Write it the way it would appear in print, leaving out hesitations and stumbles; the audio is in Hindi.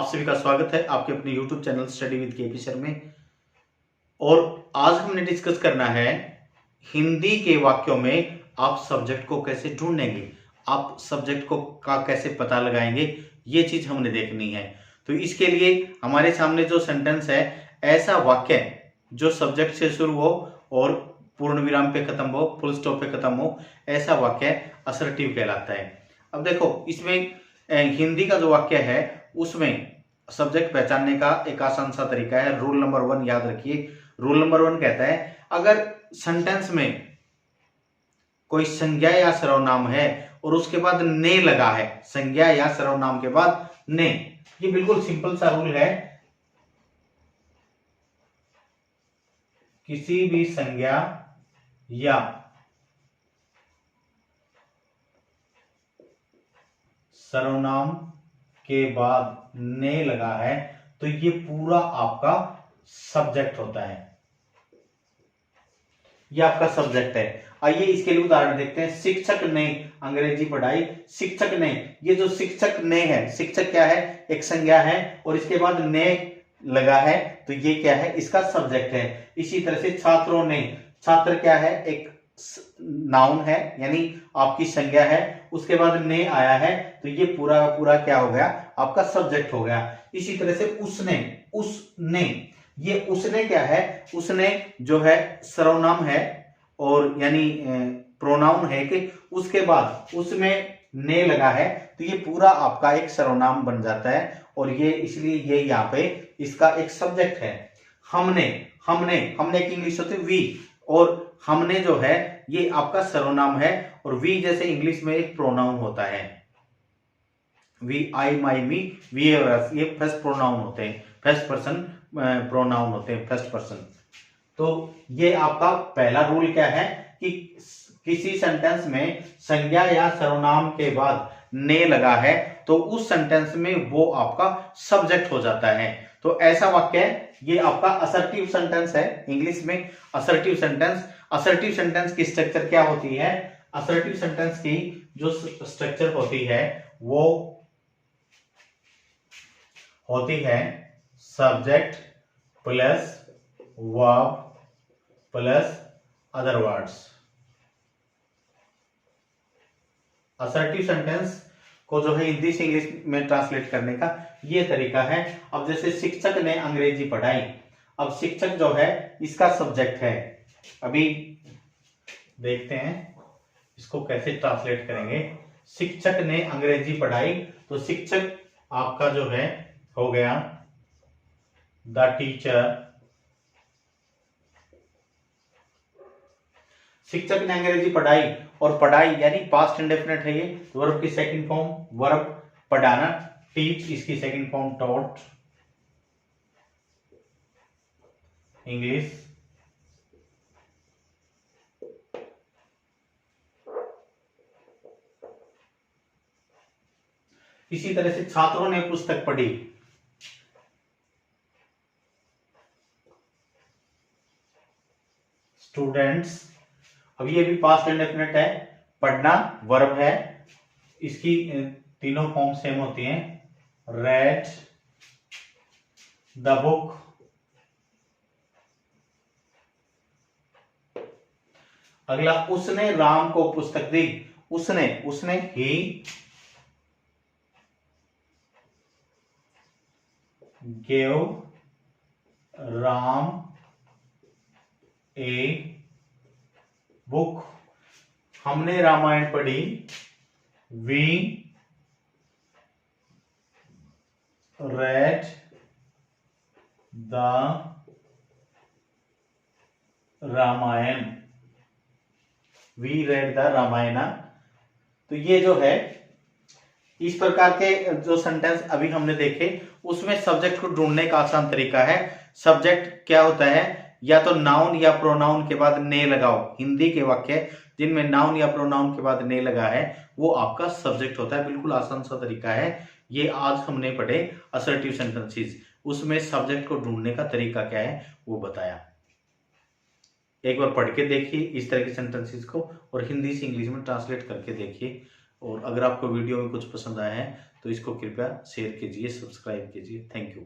सभी का स्वागत है आपके अपने YouTube channel study with KP sir में। और आज हमने डिस्कस करना है हिंदी के वाक्यों में आप सब्जेक्ट को कैसे ढूंढेंगे, आप सब्जेक्ट को का कैसे पता लगाएंगे, ये चीज हमने देखनी है। तो इसके लिए हमारे सामने जो सेंटेंस है, ऐसा वाक्य जो सब्जेक्ट से शुरू हो और पूर्ण विराम पे खत्म हो, फुल स्टॉप पे खत्म हो, ऐसा वाक्य असर्टिव कहलाता है। अब देखो, इसमें हिंदी का जो वाक्य है उसमें सब्जेक्ट पहचानने का एक आसान सा तरीका है। रूल नंबर 1 याद रखिए। रूल नंबर 1 कहता है, अगर सेंटेंस में कोई संज्ञा या सर्वनाम है और उसके बाद ने लगा है, संज्ञा या सर्वनाम के बाद ने, ये बिल्कुल सिंपल सा रूल है। किसी भी संज्ञा या सर्वनाम के बाद ने लगा है तो ये पूरा आपका सब्जेक्ट होता है, ये आपका सब्जेक्ट है। आइए इसके लिए उदाहरण देखते हैं। शिक्षक ने अंग्रेजी पढ़ाई। शिक्षक ने, ये जो शिक्षक ने है, शिक्षक क्या है? एक संज्ञा है और इसके बाद ने लगा है तो ये क्या है? इसका सब्जेक्ट है। इसी तरह से छात्रों ने, छात्र क्या है? एक नाउन है, यानी आपकी संज्ञा है, उसके बाद ने आया है तो ये पूरा पूरा क्या हो गया? आपका सब्जेक्ट हो गया। इसी तरह से उसने, उसने, ये उसने क्या है? उसने जो है सर्वनाम है और यानी प्रोनाउन है कि उसके बाद उसमें ने लगा है तो ये पूरा आपका एक सर्वनाम बन जाता है और ये इसलिए ये यहाँ पे इसका एक सब्जेक्ट है। हमने, हमने की इंग्लिश होती है वी, और हमने जो है ये आपका सर्वनाम है और वी जैसे इंग्लिश में एक प्रोनाउन होता है। We, I, my, me, we और अस, ये फर्स्ट प्रोनाउन होते हैं, फर्स्ट पर्सन प्रोनाउन होते हैं, फर्स्ट पर्सन। तो ये आपका पहला रूल क्या है कि किसी सेंटेंस में संज्ञा या सर्वनाम के बाद ने लगा है तो उस सेंटेंस में वो आपका सब्जेक्ट हो जाता है। तो ऐसा वाक्य है, ये आपका असर्टिव सेंटेंस है। इंग्लिश में असर्टिव सेंटेंस, असर्टिव सेंटेंस की स्ट्रक्चर क्या होती है? असर्टिव सेंटेंस की जो स्ट्रक्चर होती है वो होती है subject plus verb plus other words. Assertive sentence को जो है हिंदी से इंग्लिश में ट्रांसलेट करने का ये तरीका है। अब जैसे शिक्षक ने अंग्रेजी पढ़ाई, अब शिक्षक जो है इसका सब्जेक्ट है। अभी देखते हैं इसको कैसे ट्रांसलेट करेंगे। शिक्षक ने अंग्रेजी पढ़ाई, तो शिक्षक आपका जो है हो गया द टीचर। शिक्षक ने अंग्रेजी पढ़ाई, और पढ़ाई यानी पास्ट इंडेफिनिट है, ये वर्ब की सेकंड फॉर्म, वर्ब पढ़ाना, टीच इसकी सेकंड फॉर्म टॉट, इंग्लिश। इसी तरह से छात्रों ने पुस्तक पढ़ी, स्टूडेंट्स। अब ये भी पास्ट इंडेफिनिट है, पढ़ना वर्ब है, इसकी तीनों फॉर्म सेम होती हैं, रेड द बुक। अगला, उसने राम को पुस्तक दी, उसने he gave Ram a book. हमने रामायण पढ़ी, we read the Ramayana, we read the Ramayana. तो ये जो है इस प्रकार के जो सेंटेंस अभी हमने देखे उसमें सब्जेक्ट को ढूंढने का आसान तरीका है। सब्जेक्ट क्या होता है? या तो नाउन या प्रोनाउन के बाद ने लगाओ। हिंदी के वाक्य जिनमें नाउन या प्रोनाउन के बाद ने लगा है वो आपका सब्जेक्ट होता है। बिल्कुल आसान सा तरीका है। ये आज हमने पढ़े असर्टिव सेंटेंसेस, उसमें सब्जेक्ट को ढूंढने का तरीका क्या है वो बताया। एक बार पढ़ के देखिए इस तरह के सेंटेंसेस को और हिंदी से इंग्लिश में ट्रांसलेट करके देखिए, और अगर आपको वीडियो में कुछ पसंद आया है तो इसको कृपया शेयर कीजिए, सब्सक्राइब कीजिए। Thank you.